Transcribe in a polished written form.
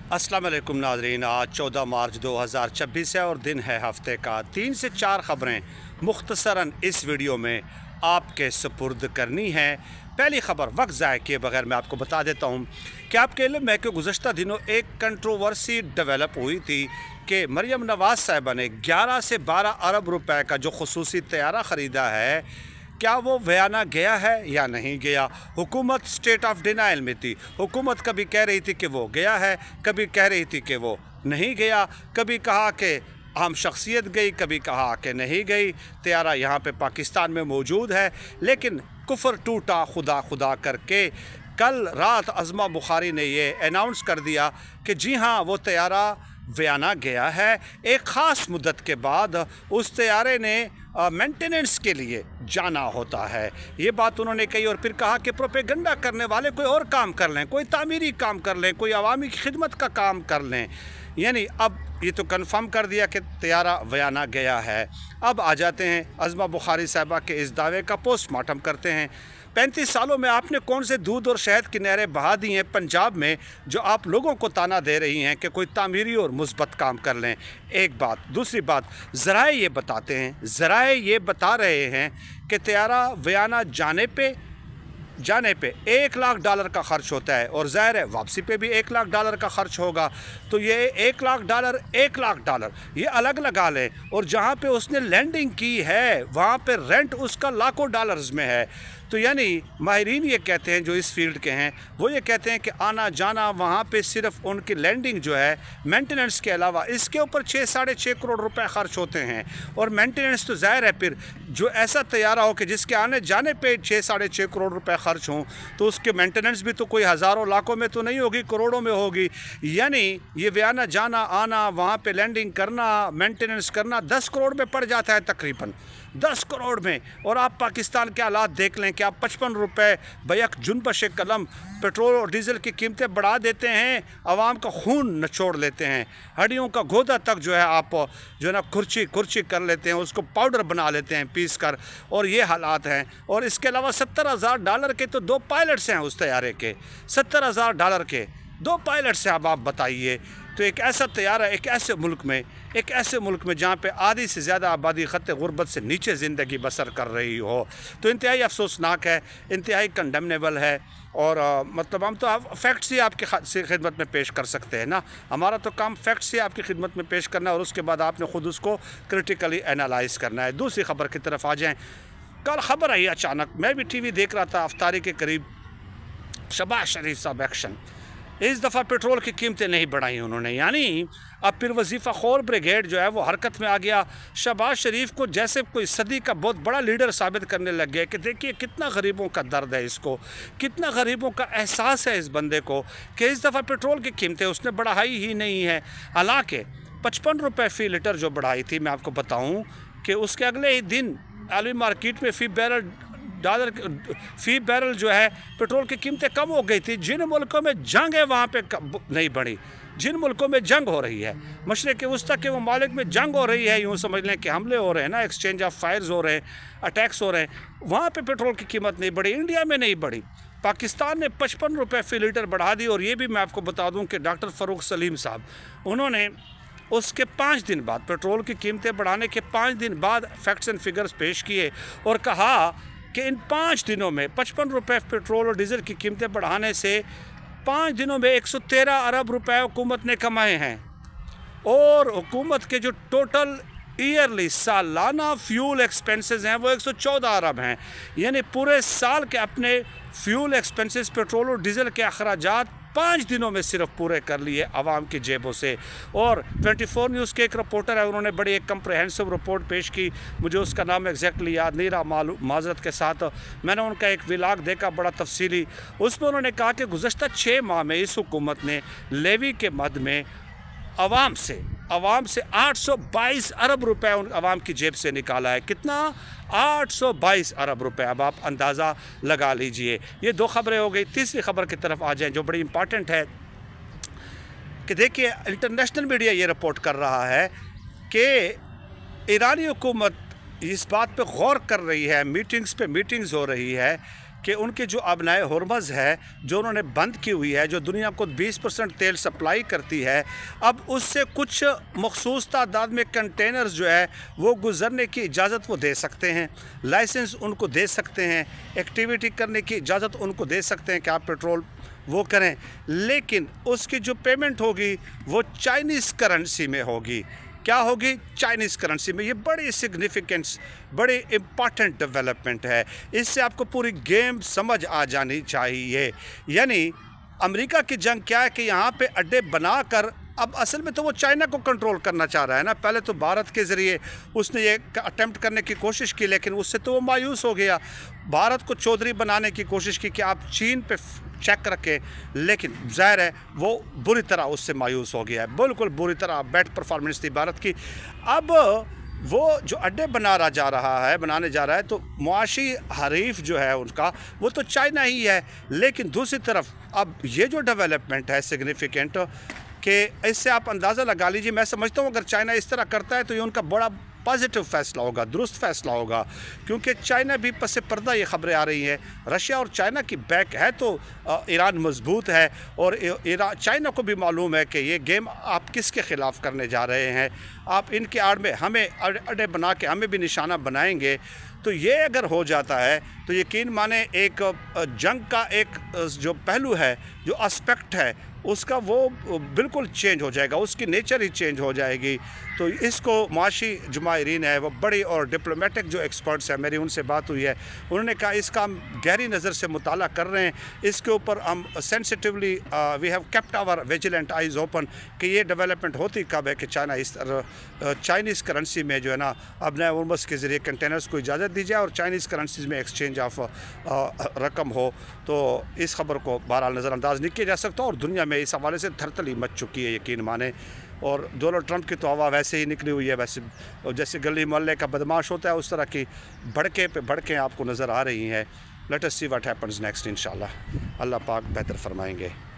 अस्सलाम वालेकुम नाज़रीन। आज 14 मार्च 2026 है और दिन है हफ्ते का 3 से 4 ख़बरें मुख्तसरन इस वीडियो में आपके सुपुर्द करनी है। पहली ख़बर वक्त ज़ाय किए बगैर मैं आपको बता देता हूँ कि आपके इल्म है कि गुज़श्ता दिनों एक कंट्रोवर्सी डेवलप हुई थी कि मरियम नवाज़ साहिबा ने 11 से 12 अरब रुपए का जो ख़ुसूसी तैयारा ख़रीदा है, क्या वो बयाना गया है या नहीं गया। हुकूमत स्टेट ऑफ डिनाइल में थी। हुकूमत कभी कह रही थी कि वो गया है, कभी कह रही थी कि वो नहीं गया, कभी कहा कि अहम शख्सियत गई, कभी कहा कि नहीं गई। तैयारा यहाँ पे पाकिस्तान में मौजूद है, लेकिन कुफर टूटा खुदा खुदा करके कल रात अज़मा बुखारी ने ये अनाउंस कर दिया कि जी हाँ, वो तैयारा वियना गया है। एक ख़ास मुद्दत के बाद उस तैयारे ने मेंटेनेंस के लिए जाना होता है, ये बात उन्होंने कही। और फिर कहा कि प्रोपेगेंडा करने वाले कोई और काम कर लें, कोई तामीरी काम कर लें, कोई अवामी खिदमत का काम कर लें। यानी अब ये तो कंफर्म कर दिया कि तैयारा वियना गया है। अब आ जाते हैं अज़मा बुखारी साहिबा के इस दावे का पोस्टमार्टम करते हैं। 35 सालों में आपने कौन से दूध और शहद की नहरें बहा दी हैं पंजाब में, जो आप लोगों को ताना दे रही हैं कि कोई तामीरी और मुस्बत काम कर लें। एक बात। दूसरी बात, ज़राए ये बताते हैं, ज़राए ये बता रहे हैं कि तैयारा वियना जाने पे $1 लाख का ख़र्च होता है और ज़ाहिर है वापसी पे भी $1 लाख का ख़र्च होगा। तो ये $1 लाख ये अलग लगा लें, और जहाँ पे उसने लैंडिंग की है वहाँ पे रेंट उसका लाखों डॉलर्स में है। तो यानी माहिरीन ये कहते हैं, जो इस फील्ड के हैं, वो ये कहते हैं कि आना जाना वहाँ पे सिर्फ उनकी लैंडिंग जो है, मेंटेनेंस के अलावा इसके ऊपर 6-6.5 करोड़ रुपए ख़र्च होते हैं। और मेंटेनेंस तो ज़ाहिर है फिर जो ऐसा तैयारा हो कि जिसके आने जाने पे 6-6.5 करोड़ रुपए ख़र्च हों, तो उसके मेंटेनेंस भी तो कोई हज़ारों लाखों में तो नहीं होगी, करोड़ों में होगी। यानी ये वियना जाना आना, वहाँ पे लैंडिंग करना, मेंटेनेंस करना 10 करोड़ में पड़ जाता है, तकरीबन 10 करोड़ में। और आप पाकिस्तान के हालात देख लें कि आप 55 रुपये बैक जुनबश कलम पेट्रोल और डीज़ल की कीमतें बढ़ा देते हैं, आवाम का खून नचोड़ लेते हैं, हड्डियों का गोदा तक जो है आप जो है ना कुर्ची कर लेते हैं, उसको पाउडर बना लेते हैं पीस कर। और ये हालात हैं। और इसके अलावा $70,000 के तो 2 पायलट्स हैं उस तैयारे के, $70,000 के 2 पायलट्स हैं। अब आप बताइए, तो एक ऐसा तैयारा एक ऐसे मुल्क में जहाँ पे आधी से ज़्यादा आबादी ख़त्ते गुर्बत से नीचे ज़िंदगी बसर कर रही हो, तो इंतहाई अफसोसनाक है, इंतहाई कंडेमनेबल है। और मतलब हम तो फैक्ट्स ही आपकी खिदमत में पेश कर सकते हैं ना, हमारा तो काम फैक्ट्स ही आपकी खिदमत में पेश करना है, और उसके बाद आपने ख़ुद उसको क्रिटिकली एनालाइज़ करना है। दूसरी ख़बर की तरफ आ जाएँ। कल ख़बर आई अचानक, मैं भी TV देख रहा था, अफ्तारी के करीब शहबाज शरीफ साहब एक्शन। इस दफ़ा पेट्रोल की कीमतें नहीं बढ़ाई उन्होंने, यानी अब फिर वजीफ़ा खोर ब्रिगेड जो है वो हरकत में आ गया। शहबाज शरीफ को जैसे कोई सदी का बहुत बड़ा लीडर साबित करने लग गया कि देखिए कितना गरीबों का दर्द है इसको, कितना गरीबों का एहसास है इस बंदे को, कि इस दफ़ा पेट्रोल की कीमतें उसने बढ़ाई ही नहीं है। हालांकि 55 रुपये फ़ी लीटर जो बढ़ाई थी, मैं आपको बताऊँ कि उसके अगले ही दिन आलमी मार्केट में फ़ी बैरल जो है पेट्रोल की कीमतें कम हो गई थी। जिन मुल्कों में जंग है वहाँ पे नहीं बढ़ी, जिन मुल्कों में जंग हो रही है, मशरिक़ वस्ता के ममालिक में जंग हो रही है, यूँ समझ लें कि हमले हो रहे हैं ना, एक्सचेंज ऑफ फायर्स हो रहे हैं, अटैक्स हो रहे हैं, वहाँ पे पेट्रोल की कीमत नहीं बढ़ी, इंडिया में नहीं बढ़ी। पाकिस्तान ने 55 रुपये फ़ी लीटर बढ़ा दी। और ये भी मैं आपको बता दूँ कि डॉक्टर फ़ारूक सलीम साहब, उन्होंने उसके 5 दिन बाद, पेट्रोल की कीमतें बढ़ाने के 5 दिन बाद फैक्ट्स एंड फिगर्स पेश किए और कहा कि इन 5 दिनों में 55 रुपये पेट्रोल और डीज़ल की कीमतें बढ़ाने से 5 दिनों में 113 अरब रुपए हुकूमत ने कमाए हैं। और हुकूमत के जो टोटल ईयरली सालाना फ्यूल एक्सपेंसेस हैं वो 114 अरब हैं। यानी पूरे साल के अपने फ्यूल एक्सपेंसेस, पेट्रोल और डीज़ल के अखराजात 5 दिनों में सिर्फ पूरे कर लिए आवाम की जेबों से। और 24 न्यूज़ के एक रिपोर्टर है, उन्होंने बड़ी एक कंप्रहेंसिव रिपोर्ट पेश की, मुझे उसका नाम एग्जैक्टली याद नहीं रहा, माज़रत के साथ। मैंने उनका एक व्लॉग देखा बड़ा तफसीली, उसमें उन्होंने कहा कि गुज़श्ता 6 माह में इस हुकूमत ने लेवी के मद में आवाम से 822 अरब रुपए आवाम की जेब से निकाला है। कितना? 822 अरब रुपए। अब आप अंदाज़ा लगा लीजिए। ये 2 ख़बरें हो गई। तीसरी ख़बर की तरफ आ जाएं जो बड़ी इंपॉर्टेंट है, कि देखिए इंटरनेशनल मीडिया ये रिपोर्ट कर रहा है कि ईरानी हुकूमत इस बात पे गौर कर रही है, मीटिंग्स पे मीटिंग्स हो रही है کہ ان کے جو ابنائے ہرمز ہے جو انہوں نے بند کی ہوئی ہے، جو دنیا کو 20% تیل سپلائی کرتی ہے، اب اس سے کچھ مخصوص تعداد میں کنٹینرز جو ہے وہ گزرنے کی اجازت وہ دے سکتے ہیں، لائسنس ان کو دے سکتے ہیں، ایکٹیویٹی کرنے کی اجازت ان کو دے سکتے ہیں کہ آپ پیٹرول وہ کریں، لیکن اس کی جو پیمنٹ ہوگی وہ چائنیز کرنسی میں ہوگی۔ کیا ہوگی؟ چائنیز کرنسی میں۔ یہ بڑی سگنیفیکنس، بڑی امپارٹنٹ ڈیولپمنٹ ہے، اس سے آپ کو پوری گیم سمجھ آ جانی چاہیے۔ یعنی امریکہ کی جنگ کیا ہے کہ یہاں پہ اڈے بنا کر اب اصل میں تو وہ چائنا کو کنٹرول کرنا چاہ رہا ہے نا۔ پہلے تو بھارت کے ذریعے اس نے یہ اٹیمپٹ کرنے کی کوشش کی، لیکن اس سے تو وہ مایوس ہو گیا۔ بھارت کو چودھری بنانے کی کوشش کی کہ آپ چین پہ چیک رکھیں، لیکن ظاہر ہے وہ بری طرح اس سے مایوس ہو گیا ہے، بالکل بری طرح بیڈ پرفارمنس تھی بھارت کی۔ اب وہ جو اڈے بنانے جا رہا ہے تو معاشی حریف جو ہے ان کا وہ تو چائنا ہی ہے، لیکن دوسری طرف اب یہ جو ڈیولپمنٹ ہے سگنیفیکنٹ، کہ اس سے آپ اندازہ لگا لیجیے، میں سمجھتا ہوں اگر چائنا اس طرح کرتا ہے تو یہ ان کا بڑا پازیٹیو فیصلہ ہوگا، درست فیصلہ ہوگا، کیونکہ چائنا بھی پس پردہ یہ خبریں آ رہی ہیں۔ رشیا اور چائنا کی بیک ہے تو ایران مضبوط ہے، اور چائنا کو بھی معلوم ہے کہ یہ گیم آپ کس کے خلاف کرنے جا رہے ہیں، آپ ان کے آڑ میں ہمیں اڈے بنا کے ہمیں بھی نشانہ بنائیں گے۔ تو یہ اگر ہو جاتا ہے تو یقین مانیں ایک جنگ کا ایک جو پہلو ہے، جو اسپیکٹ ہے، اس کا وہ بالکل چینج ہو جائے گا، اس کی نیچر ہی چینج ہو جائے گی۔ تو اس کو معاشی جو ماہرین ہے وہ بڑی اور ڈپلومیٹک جو ایکسپرٹس ہیں، میری ان سے بات ہوئی ہے، انہوں نے کہا اس کا ہم گہری نظر سے مطالعہ کر رہے ہیں، اس کے اوپر ہم sensitively we have kept our vigilant eyes open کہ یہ ڈیولپمنٹ ہوتی کب ہے کہ چائنا اس چائنیز کرنسی میں جو ہے نا ابنائے ہرمز کے ذریعے کنٹینرز کو اجازت دی جائے اور چائنیز کرنسیز میں ایکسچینج آف رقم ہو۔ تو اس خبر کو بہرحال نظر انداز نہیں کیا جا سکتا، اور دنیا میں اس حوالے سے تھرتلی مچ چکی ہے یقین مانیں۔ اور ڈونلڈ ٹرمپ کی تو ہوا ویسے ہی نکلی ہوئی ہے، ویسے جیسے گلی محلے کا بدماش ہوتا ہے اس طرح کی بھڑکے پہ بھڑکیں آپ کو نظر آ رہی ہیں۔ Let us see what happens next انشاءاللہ، اللہ پاک بہتر فرمائیں گے۔